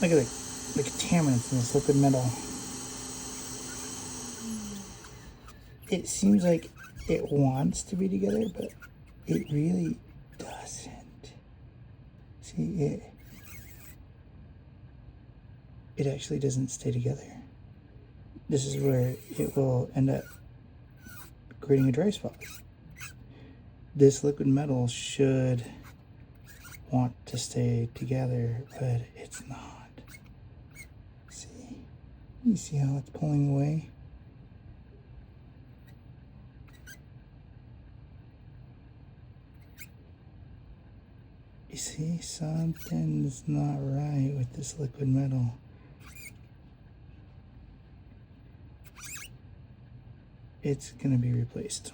Look at the contaminants in this liquid metal. It seems like it wants to be together, but it really doesn't. See, it actually doesn't stay together. This is where it will end up creating a dry spot. This liquid metal should want to stay together, but it's not. See? You see how it's pulling away? You see, something's not right with this liquid metal. It's gonna be replaced.